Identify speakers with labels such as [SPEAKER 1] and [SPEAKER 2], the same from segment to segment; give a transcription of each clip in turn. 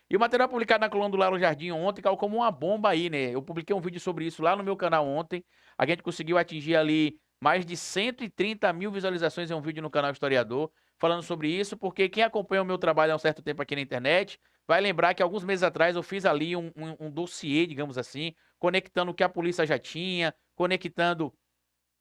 [SPEAKER 1] E o material publicado na coluna do Lauro Jardim ontem caiu como uma bomba aí, né? Eu publiquei um vídeo sobre isso lá no meu canal ontem. A gente conseguiu atingir ali mais de 130 mil visualizações em um vídeo no canal Historiador, falando sobre isso, porque quem acompanha o meu trabalho há um certo tempo aqui na internet vai lembrar que alguns meses atrás eu fiz ali um dossiê, digamos assim, conectando o que a polícia já tinha, conectando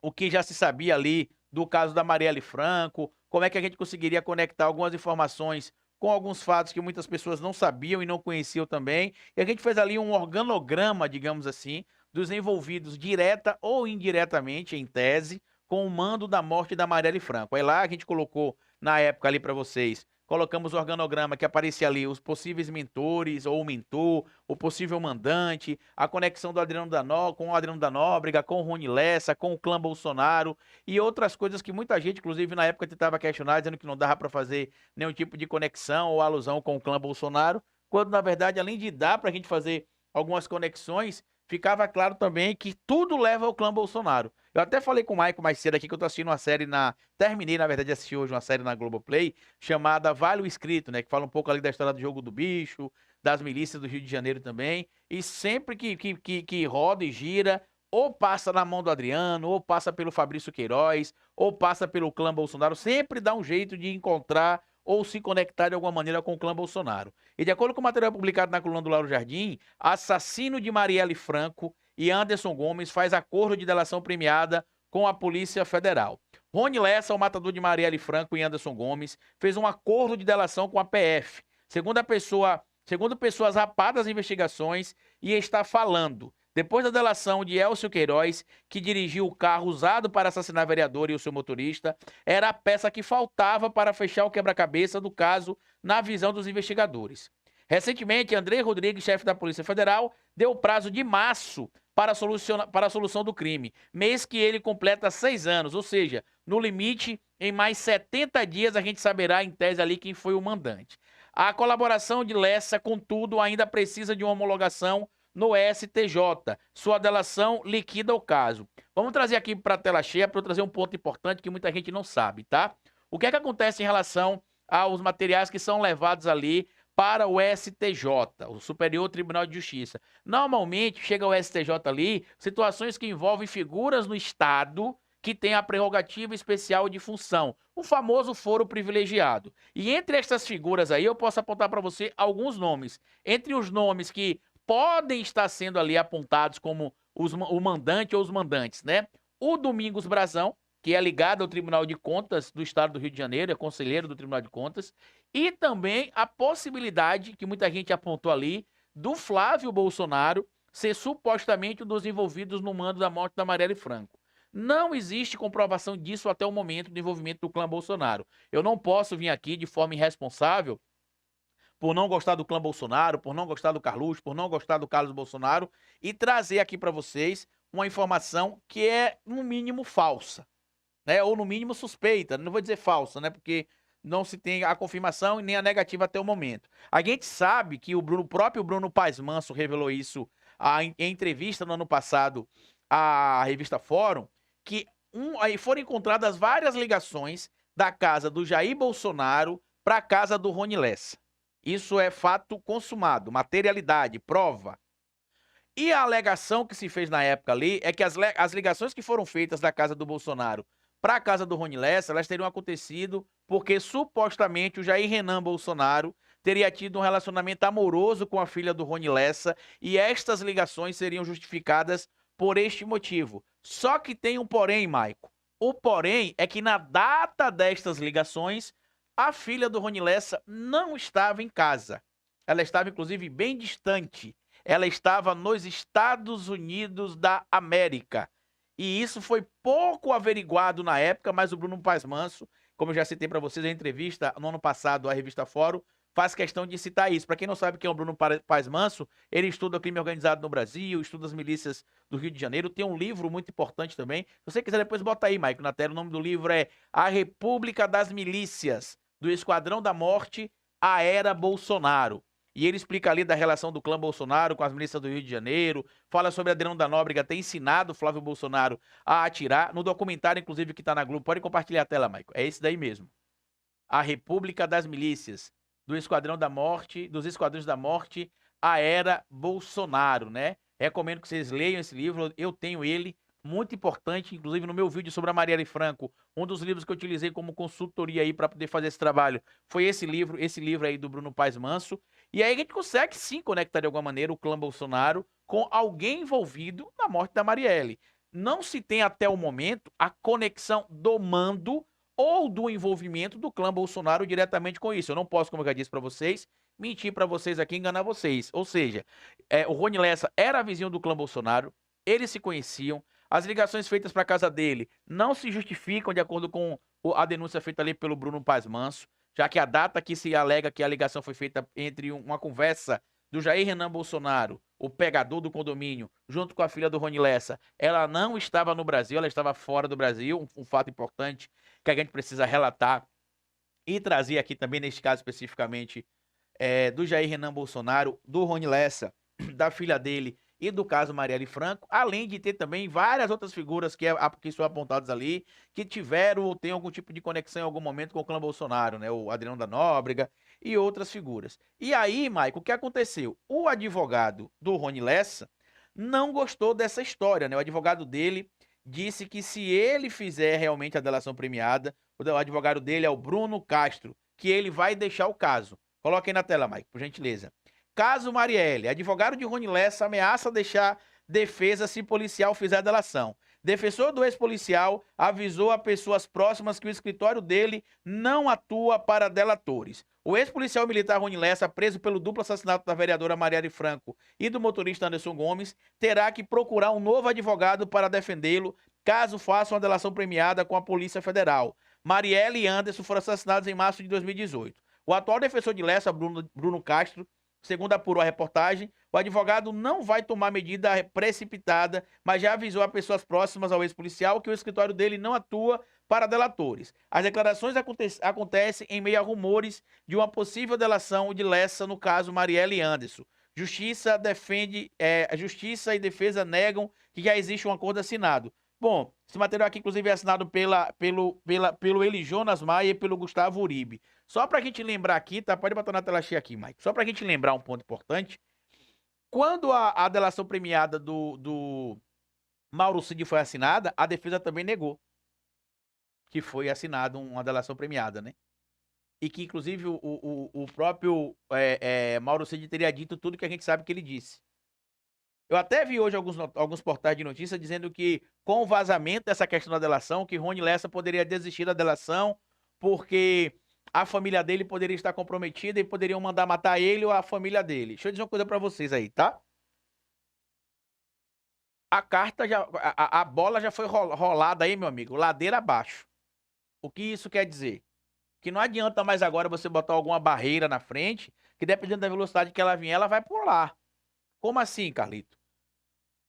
[SPEAKER 1] o que já se sabia ali do caso da Marielle Franco, como é que a gente conseguiria conectar algumas informações com alguns fatos que muitas pessoas não sabiam e não conheciam também. E a gente fez ali um organograma, digamos assim, dos envolvidos direta ou indiretamente, em tese, com o mando da morte da Marielle Franco. Aí lá a gente colocou, na época ali para vocês, colocamos o organograma que aparecia ali os possíveis mentores ou o mentor, o possível mandante, a conexão do Adriano com o Adriano da Nóbrega, com o Rony Lessa, com o clã Bolsonaro e outras coisas que muita gente, inclusive na época, tentava questionar, dizendo que não dava para fazer nenhum tipo de conexão ou alusão com o clã Bolsonaro, quando na verdade, além de dar para a gente fazer algumas conexões, ficava claro também que tudo leva ao clã Bolsonaro. Eu até falei com o Maicon mais cedo aqui que eu tô assistindo uma série na. Terminei, na verdade, de assistir hoje uma série na Globoplay chamada Vale o Escrito, né? Que fala um pouco ali da história do jogo do bicho, das milícias do Rio de Janeiro também. E sempre que roda e gira, ou passa na mão do Adriano, ou passa pelo Fabrício Queiroz, ou passa pelo clã Bolsonaro, sempre dá um jeito de encontrar ou se conectar de alguma maneira com o clã Bolsonaro. E de acordo com o material publicado na coluna do Lauro Jardim, assassino de Marielle Franco e Anderson Gomes faz acordo de delação premiada com a Polícia Federal. Rony Lessa, o matador de Marielle Franco e Anderson Gomes, fez um acordo de delação com a PF. Segundo pessoas rapadas em investigações, e está falando. Depois da delação de Elcio Queiroz, que dirigiu o carro usado para assassinar vereador e o seu motorista, era a peça que faltava para fechar o quebra-cabeça do caso na visão dos investigadores. Recentemente, André Rodrigues, chefe da Polícia Federal, deu prazo de março para a solução do crime, mês que ele completa 6 anos, ou seja, no limite, em mais 70 dias a gente saberá em tese ali quem foi o mandante. A colaboração de Lessa, contudo, ainda precisa de uma homologação no STJ. Sua delação liquida o caso. Vamos trazer aqui para a tela cheia para eu trazer um ponto importante que muita gente não sabe, tá? O que é que acontece em relação aos materiais que são levados ali para o STJ, o Superior Tribunal de Justiça? Normalmente chega ao STJ ali situações que envolvem figuras no Estado que têm a prerrogativa especial de função, o famoso foro privilegiado. E entre estas figuras aí eu posso apontar para você alguns nomes. Entre os nomes que podem estar sendo ali apontados como o mandante ou os mandantes, né? O Domingos Brazão, que é ligado ao Tribunal de Contas do Estado do Rio de Janeiro, é conselheiro do Tribunal de Contas, e também a possibilidade, que muita gente apontou ali, do Flávio Bolsonaro ser supostamente um dos envolvidos no mando da morte da Marielle Franco. Não existe comprovação disso até o momento do envolvimento do clã Bolsonaro. Eu não posso vir aqui de forma irresponsável por não gostar do clã Bolsonaro, por não gostar do Carluxo, por não gostar do Carlos Bolsonaro e trazer aqui para vocês uma informação que é, no mínimo, falsa, né? Ou, no mínimo, suspeita. Não vou dizer falsa, né? Porque não se tem a confirmação e nem a negativa até o momento. A gente sabe que o próprio Bruno Paes Manso revelou isso em entrevista no ano passado à revista Fórum, que aí foram encontradas várias ligações da casa do Jair Bolsonaro para a casa do Rony Lessa. Isso é fato consumado, materialidade, prova. E a alegação que se fez na época ali é que as ligações que foram feitas da casa do Bolsonaro para a casa do Rony Lessa, elas teriam acontecido porque supostamente o Jair Renan Bolsonaro teria tido um relacionamento amoroso com a filha do Rony Lessa e estas ligações seriam justificadas por este motivo. Só que tem um porém, Maico. O porém é que na data destas ligações, a filha do Rony Lessa não estava em casa. Ela estava, inclusive, bem distante. Ela estava nos Estados Unidos da América. E isso foi pouco averiguado na época, mas o Bruno Paes Manso, como eu já citei para vocês em entrevista no ano passado à revista Fórum, faz questão de citar isso. Para quem não sabe quem é o Bruno Paes Manso, ele estuda crime organizado no Brasil, estuda as milícias do Rio de Janeiro, tem um livro muito importante também. Se você quiser depois bota aí, Maico, na tela, o nome do livro é A República das Milícias, do Esquadrão da Morte à Era Bolsonaro. E ele explica ali da relação do clã Bolsonaro com as milícias do Rio de Janeiro, fala sobre Adriano da Nóbrega ter ensinado Flávio Bolsonaro a atirar, no documentário, inclusive, que está na Globo. Pode compartilhar a tela, Maico. É esse daí mesmo. A República das Milícias, do Esquadrão da Morte, dos Esquadrões da Morte, a Era Bolsonaro, né? Recomendo que vocês leiam esse livro, eu tenho ele, muito importante, inclusive no meu vídeo sobre a Marielle Franco, um dos livros que eu utilizei como consultoria aí para poder fazer esse trabalho foi esse livro aí do Bruno Paes Manso. E aí a gente consegue sim conectar de alguma maneira o clã Bolsonaro com alguém envolvido na morte da Marielle. Não se tem até o momento a conexão do mando ou do envolvimento do clã Bolsonaro diretamente com isso. Eu não posso, como eu já disse para vocês, mentir para vocês aqui, enganar vocês. Ou seja, o Rony Lessa era vizinho do clã Bolsonaro, eles se conheciam, as ligações feitas para a casa dele não se justificam de acordo com a denúncia feita ali pelo Bruno Paes Manso, já que a data que se alega que a ligação foi feita entre uma conversa do Jair Renan Bolsonaro, o pegador do condomínio, junto com a filha do Rony Lessa, ela não estava no Brasil, ela estava fora do Brasil, um fato importante que a gente precisa relatar e trazer aqui também, neste caso especificamente, do Jair Renan Bolsonaro, do Rony Lessa, da filha dele e do caso Marielle Franco, além de ter também várias outras figuras que são apontadas ali, que tiveram ou têm algum tipo de conexão em algum momento com o clã Bolsonaro, né? O Adriano da Nóbrega e outras figuras. E aí, Maico, o que aconteceu? O advogado do Rony Lessa não gostou dessa história, né? O advogado dele disse que se ele fizer realmente a delação premiada, o advogado dele é o Bruno Castro, que ele vai deixar o caso. Coloque aí na tela, Mike, por gentileza. Caso Marielle, advogado de Rony Lessa ameaça deixar defesa se policial fizer a delação. Defensor do ex-policial avisou a pessoas próximas que o escritório dele não atua para delatores. O ex-policial militar Rony Lessa, preso pelo duplo assassinato da vereadora Marielle Franco e do motorista Anderson Gomes, terá que procurar um novo advogado para defendê-lo caso faça uma delação premiada com a Polícia Federal. Marielle e Anderson foram assassinados em março de 2018. O atual defensor de Lessa, Bruno Castro, segundo apurou a reportagem, o advogado não vai tomar medida precipitada, mas já avisou a pessoas próximas ao ex-policial que o escritório dele não atua para delatores. As declarações acontecem em meio a rumores de uma possível delação de Lessa no caso Marielle e Anderson. Justiça e defesa negam que já existe um acordo assinado. Bom, esse material aqui, inclusive, é assinado pelo Eli Jonas Maia e pelo Gustavo Uribe. Só pra gente lembrar aqui, tá? Pode botar na tela cheia aqui, Mike. Só pra gente lembrar um ponto importante. Quando a delação premiada do Mauro Cid foi assinada, a defesa também negou que foi assinada uma delação premiada, né? E que, inclusive, o próprio Mauro Cid teria dito tudo que a gente sabe que ele disse. Eu até vi hoje alguns portais de notícia dizendo que, com o vazamento dessa questão da delação, que Rony Lessa poderia desistir da delação porque a família dele poderia estar comprometida e poderiam mandar matar ele ou a família dele. Deixa eu dizer uma coisa pra vocês aí, tá? A carta a bola já foi rolada aí, meu amigo, ladeira abaixo. O que isso quer dizer? Que não adianta mais agora você botar alguma barreira na frente, que dependendo da velocidade que ela vier, ela vai pular. Como assim, Carlito?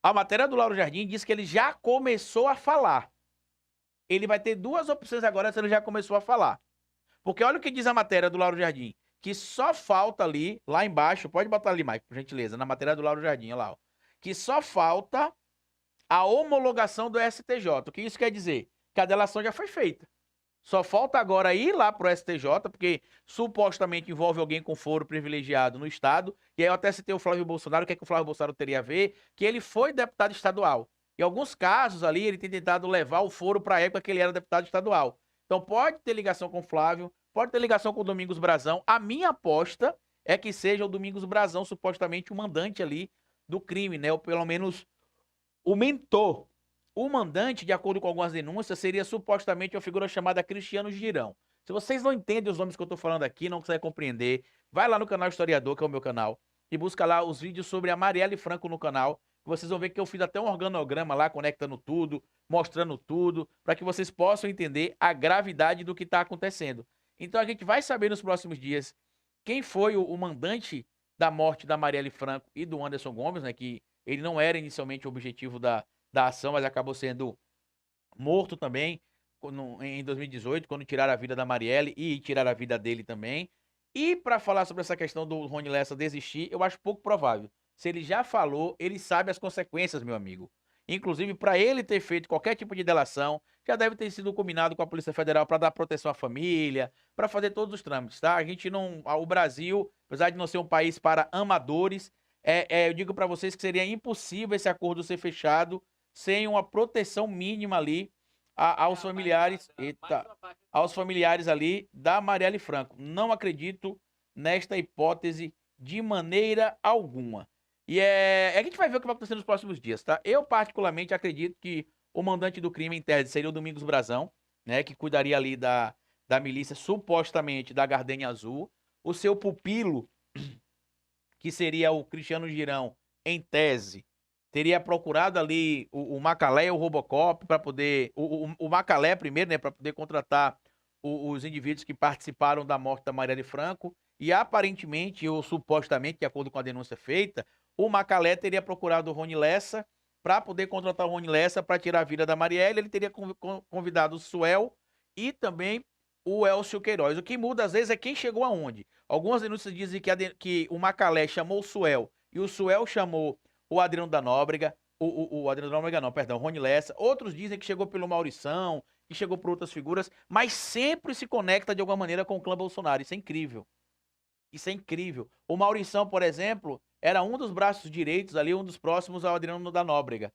[SPEAKER 1] A matéria do Lauro Jardim diz que ele já começou a falar. Ele vai ter duas opções agora se ele já começou a falar. Porque olha o que diz a matéria do Lauro Jardim, que só falta ali, lá embaixo, pode botar ali, Mike, por gentileza, na matéria do Lauro Jardim, olha lá, ó, que só falta a homologação do STJ. O que isso quer dizer? Que a delação já foi feita. Só falta agora ir lá pro STJ, porque supostamente envolve alguém com foro privilegiado no Estado. E aí eu até citei o Flávio Bolsonaro, o que é que o Flávio Bolsonaro teria a ver? Que ele foi deputado estadual. Em alguns casos ali, ele tem tentado levar o foro para a época que ele era deputado estadual. Então pode ter ligação com o Flávio, pode ter ligação com o Domingos Brazão. A minha aposta é que seja o Domingos Brazão, supostamente o mandante ali do crime, né? Ou pelo menos o mentor. O mandante, de acordo com algumas denúncias, seria supostamente uma figura chamada Cristiano Girão. Se vocês não entendem os nomes que eu estou falando aqui, não conseguem compreender, vai lá no canal Historiador, que é o meu canal, e busca lá os vídeos sobre a Marielle Franco no canal. Vocês vão ver que eu fiz até um organograma lá, conectando tudo, mostrando tudo, para que vocês possam entender a gravidade do que está acontecendo. Então a gente vai saber nos próximos dias quem foi o mandante da morte da Marielle Franco e do Anderson Gomes, né, que ele não era inicialmente o objetivo da ação, mas acabou sendo morto também em 2018, quando tiraram a vida da Marielle e tiraram a vida dele também. E para falar sobre essa questão do Rony Lessa desistir, eu acho pouco provável. Se ele já falou, ele sabe as consequências, meu amigo. Inclusive, para ele ter feito qualquer tipo de delação, já deve ter sido combinado com a Polícia Federal para dar proteção à família, para fazer todos os trâmites, tá? A gente não. O Brasil, apesar de não ser um país para amadores, eu digo para vocês que seria impossível esse acordo ser fechado sem uma proteção mínima ali aos familiares. Eita, aos familiares ali da Marielle Franco. Não acredito nesta hipótese de maneira alguma. E a gente vai ver o que vai acontecer nos próximos dias, tá? Eu, particularmente, acredito que o mandante do crime, em tese, seria o Domingos Brazão, né? Que cuidaria ali da milícia, supostamente, da Gardenia Azul. O seu pupilo, que seria o Cristiano Girão, em tese, teria procurado ali o Macalé e o Robocop para poder. O Macalé primeiro, né? Para poder contratar os indivíduos que participaram da morte da Marielle Franco. E aparentemente, ou supostamente, de acordo com a denúncia feita, o Macalé teria procurado o Rony Lessa para poder contratar o Rony Lessa para tirar a vida da Marielle. Ele teria convidado o Suel e também o Elcio Queiroz. O que muda às vezes é quem chegou aonde. Algumas denúncias dizem que o Macalé chamou o Suel e o Suel chamou o Adriano da Nóbrega. O Adriano da Nóbrega não, perdão, o Rony Lessa. Outros dizem que chegou pelo Maurição, que chegou por outras figuras, mas sempre se conecta de alguma maneira com o clã Bolsonaro. Isso é incrível. Isso é incrível. O Maurição, por exemplo, era um dos braços direitos ali, um dos próximos ao Adriano da Nóbrega.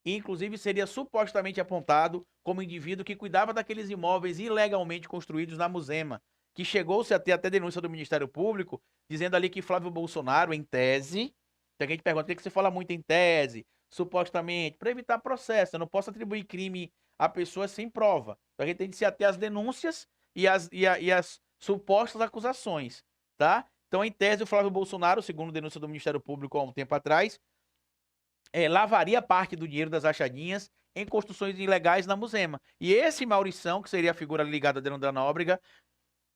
[SPEAKER 1] E, inclusive, seria supostamente apontado como indivíduo que cuidava daqueles imóveis ilegalmente construídos na Muzema, que chegou-se a ter até denúncia do Ministério Público, dizendo ali que Flávio Bolsonaro, em tese, tem gente que pergunta por que você fala muito em tese, supostamente, para evitar processo. Eu não posso atribuir crime a pessoas sem prova. Então, a gente tem que se ater às denúncias e as supostas acusações, tá? Então, em tese, o Flávio Bolsonaro, segundo denúncia do Ministério Público há um tempo atrás, lavaria parte do dinheiro das rachadinhas em construções ilegais na Muzema. E esse Maurição, que seria a figura ligada a Adriano da Nóbrega,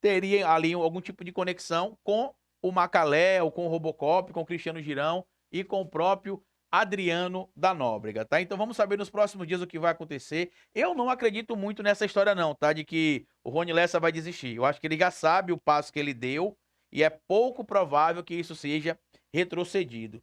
[SPEAKER 1] teria ali algum tipo de conexão com o Macalé, ou com o Robocop, com o Cristiano Girão e com o próprio Adriano da Nóbrega, tá? Então vamos saber nos próximos dias o que vai acontecer. Eu não acredito muito nessa história não, tá? De que o Rony Lessa vai desistir. Eu acho que ele já sabe o passo que ele deu e é pouco provável que isso seja retrocedido.